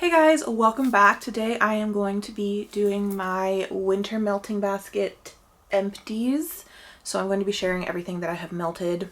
Hey guys, welcome back. Today I am going to be doing my winter melting basket empties. So I'm going to be sharing everything that I have melted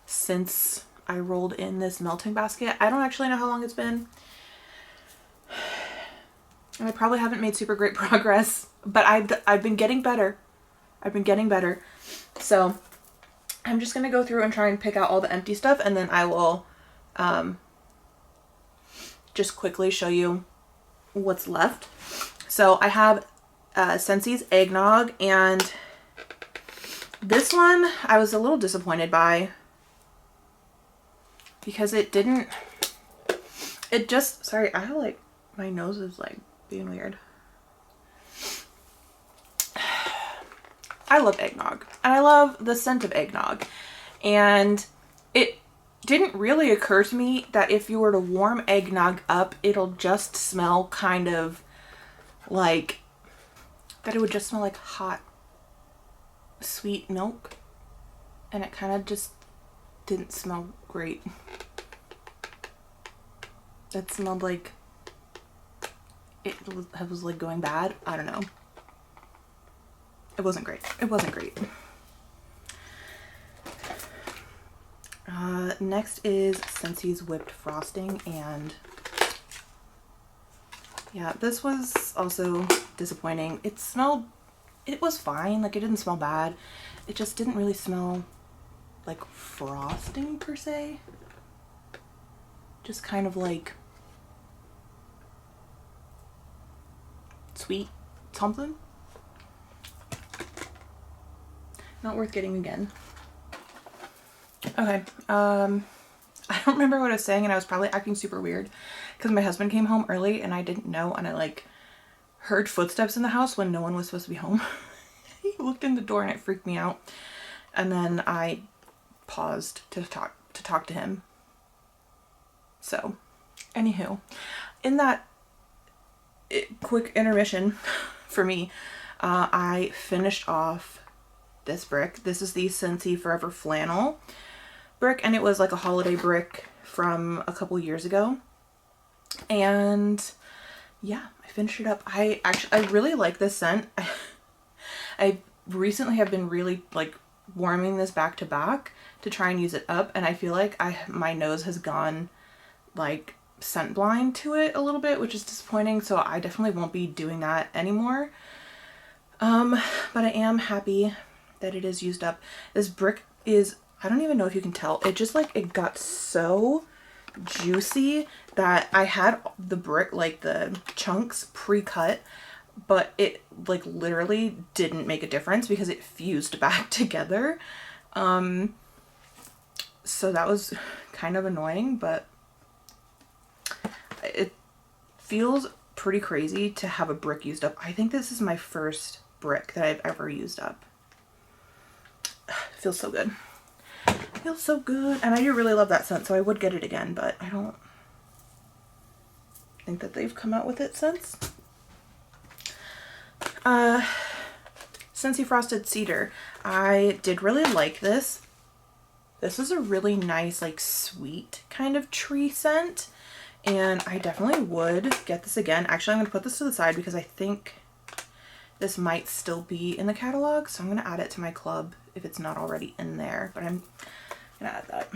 since I rolled in this melting basket. I don't actually know how long it's been. And I probably haven't made super great progress, but I've been getting better. So I'm just going to go through and try and pick out all the empty stuff, and then I will just quickly show you what's left. So I have Scentsy's eggnog, and this one I was a little disappointed by because sorry, I have like, my nose is like being weird. I love eggnog and I love the scent of eggnog, and it didn't really occur to me that if you were to warm eggnog up, it'll just smell kind of like, that it would just smell like hot, sweet milk. And it kind of just didn't smell great. That smelled like it was like going bad. I don't know. It wasn't great. Next is Scentsy's whipped frosting, and yeah, this was also disappointing. It was fine, like it didn't smell bad. It just didn't really smell like frosting per se. Just kind of like sweet something. Not worth getting again. Okay, I don't remember what I was saying, and I was probably acting super weird because my husband came home early and I didn't know, and I like heard footsteps in the house when no one was supposed to be home. He looked in the door and it freaked me out, and then I paused to talk to him. So, anywho, in that quick intermission for me, I finished off this brick. This is the Scentsy Forever Flannel brick, and it was like a holiday brick from a couple years ago. And yeah, I finished it up. I really like this scent. I recently have been really like warming this back to back to try and use it up, and I feel like my nose has gone like scent blind to it a little bit, which is disappointing. So I definitely won't be doing that anymore. But I am happy that it is used up. This brick is, I don't even know if you can tell, it just like, it got so juicy that I had the brick, like the chunks pre-cut, but it like literally didn't make a difference because it fused back together. So that was kind of annoying, but it feels pretty crazy to have a brick used up. I think this is my first brick that I've ever used up. It feels so good. It feels so good. And I do really love that scent, so I would get it again, but I don't think that they've come out with it since. Scentsy Frosted Cedar. I did really like this. This is a really nice, like sweet kind of tree scent, and I definitely would get this again. Actually, I'm going to put this to the side because I think this might still be in the catalog, so I'm going to add it to my club if it's not already in there, but I'm going to add that.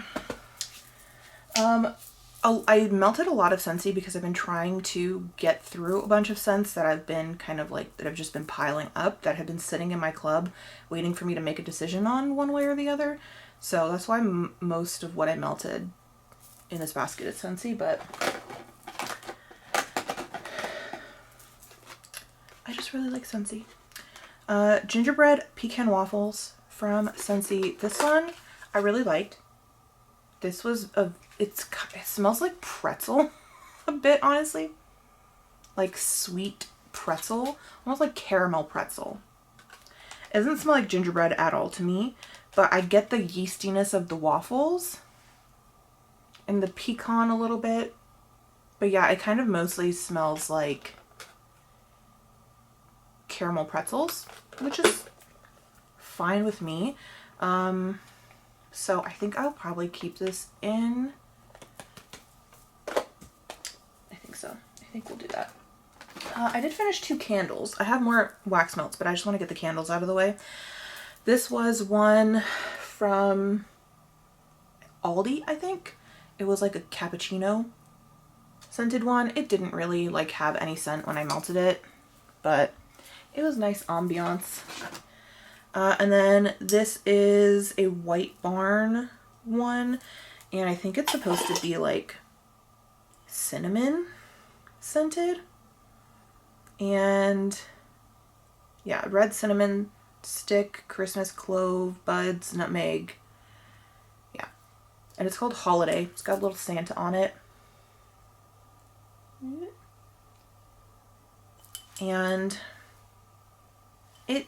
I melted a lot of Scentsy because I've been trying to get through a bunch of scents that I've been kind of like, that have just been piling up, that have been sitting in my club waiting for me to make a decision on one way or the other. So that's why most of what I melted in this basket is Scentsy, but I just really like Scentsy. Gingerbread pecan waffles from Scentsy. This one I really liked. This was it smells like pretzel a bit, honestly. Like sweet pretzel, almost like caramel pretzel. It doesn't smell like gingerbread at all to me, but I get the yeastiness of the waffles and the pecan a little bit. But yeah, it kind of mostly smells like caramel pretzels, which is fine with me. So I think I'll probably keep this in. I think So I think we'll do that. I did finish 2 candles. I have more wax melts, but I just want to get the candles out of the way. This was one from Aldi, I think. It was like a cappuccino scented one. It didn't really like have any scent when I melted it, but it was nice ambiance. And then this is a White Barn one, and I think it's supposed to be like cinnamon scented. And yeah, red cinnamon stick, Christmas clove, buds, nutmeg. Yeah. And it's called Holiday. It's got a little Santa on it. And it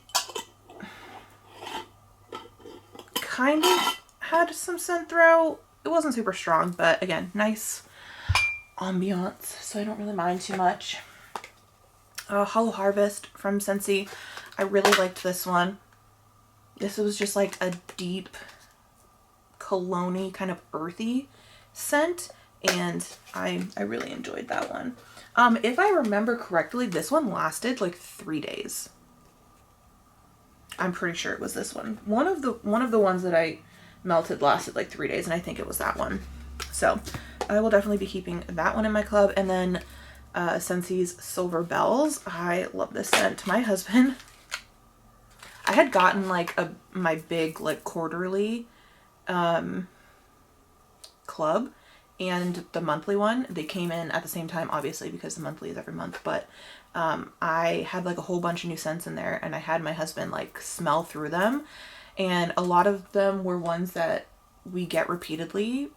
kind of had some scent throughout. It wasn't super strong, but again, nice ambiance, so I don't really mind too much. Hollow Harvest from Scentsy. I really liked this one. This was just like a deep cologne-y, kind of earthy scent, and I really enjoyed that one. If I remember correctly, this one lasted like 3 days. I'm pretty sure it was this one. One of the ones that I melted lasted like 3 days, and I think it was that one. So I will definitely be keeping that one in my club. And then Scentsy's Silver Bells. I love this scent. My husband, I had gotten like my big like quarterly club and the monthly one. They came in at the same time, obviously, because the monthly is every month, but I had like a whole bunch of new scents in there, and I had my husband like smell through them, and a lot of them were ones that we get repeatedly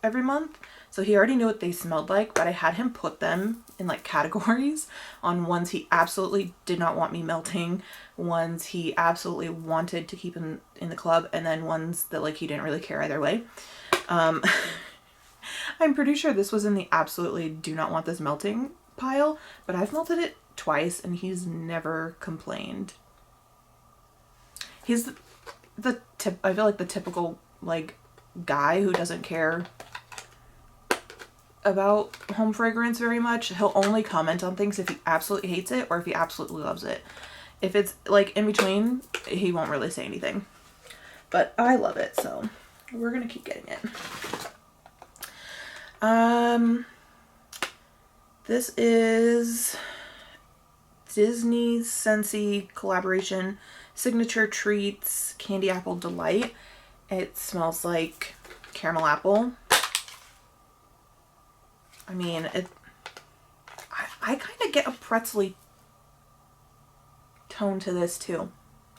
every month. So he already knew what they smelled like, but I had him put them in like categories on ones he absolutely did not want me melting, ones he absolutely wanted to keep in the club, and then ones that like he didn't really care either way. I'm pretty sure this was in the absolutely do not want this melting pile, but I've melted it twice and he's never complained. He's I feel like the typical like guy who doesn't care about home fragrance very much. He'll only comment on things if he absolutely hates it or if he absolutely loves it. If it's like in between, he won't really say anything. But I love it, so we're gonna keep getting it. This is Disney's Scentsy collaboration, Signature Treats Candy Apple Delight. It smells like caramel apple. I mean, I kind of get a pretzely tone to this too.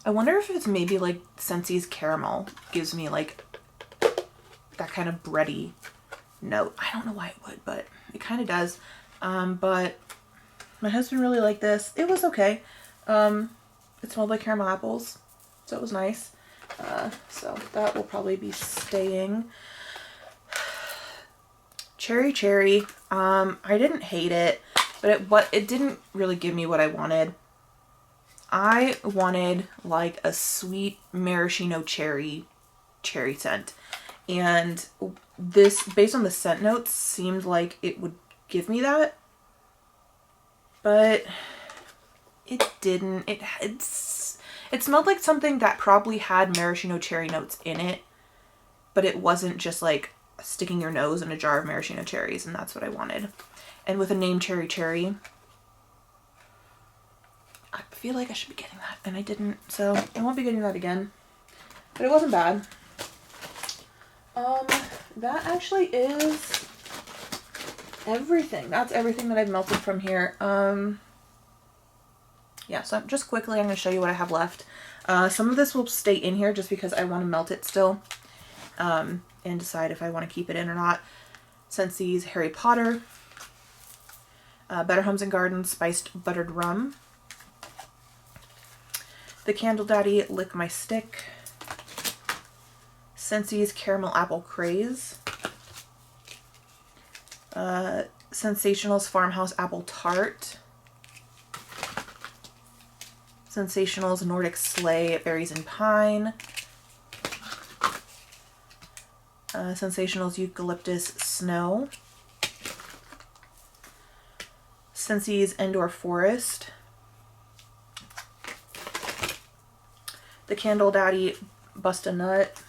I wonder if it's maybe like Scentsy's caramel gives me like that kind of bready note. I don't know why it would, but it kind of does. But my husband really liked this. It was okay. It smelled like caramel apples, so it was nice. So that will probably be staying. Cherry Cherry. I didn't hate it, but it didn't really give me what I wanted. I wanted like a sweet maraschino cherry scent, and this, based on the scent notes, seemed like it would give me that, but it didn't. It smelled like something that probably had maraschino cherry notes in it, but it wasn't just like sticking your nose in a jar of maraschino cherries, and that's what I wanted. And with a name Cherry Cherry, I feel like I should be getting that, and I didn't, so I won't be getting that again. But it wasn't bad. That actually is everything. That's everything that I've melted from here. Yeah, so just quickly, I'm going to show you what I have left. Some of this will stay in here just because I want to melt it still. And decide if I want to keep it in or not. Scentsy's Harry Potter, Better Homes and Gardens Spiced Buttered Rum, The Candle Daddy Lick My Stick, Scentsy's Caramel Apple Craze, Sensational's Farmhouse Apple Tart, Sensational's Nordic Sleigh Berries and Pine, Sensational's Eucalyptus Snow, Scentsys Indoor Forest, the Candle Daddy Bust a Nut,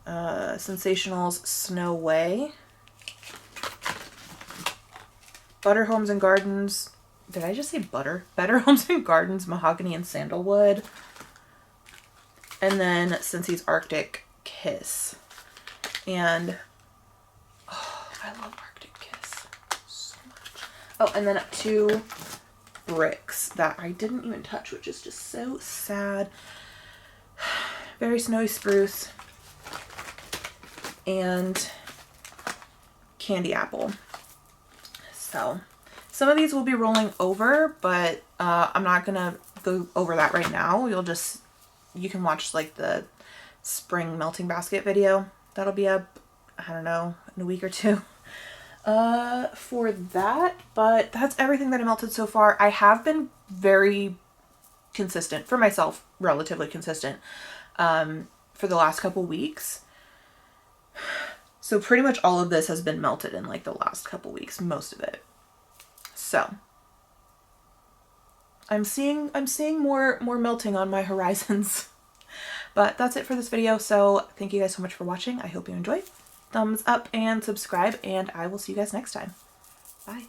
Sensationals Snow Way, Butter Homes and Gardens, did I just say butter? Better Homes and Gardens Mahogany and Sandalwood, and then Scentsys Arctic Kiss. And oh, I love Arctic Kiss so much. Oh, and then 2 bricks that I didn't even touch, which is just so sad. Very Snowy Spruce and Candy Apple. So some of these will be rolling over, but I'm not gonna go over that right now. You can watch like the spring melting basket video. That'll be up, I don't know, in a week or 2 for that. But that's everything that I melted so far. I have been very consistent for myself, relatively consistent for the last couple weeks. So pretty much all of this has been melted in like the last couple weeks, most of it. So I'm seeing more melting on my horizons. But that's it for this video. So thank you guys so much for watching. I hope you enjoyed. Thumbs up and subscribe, and I will see you guys next time. Bye.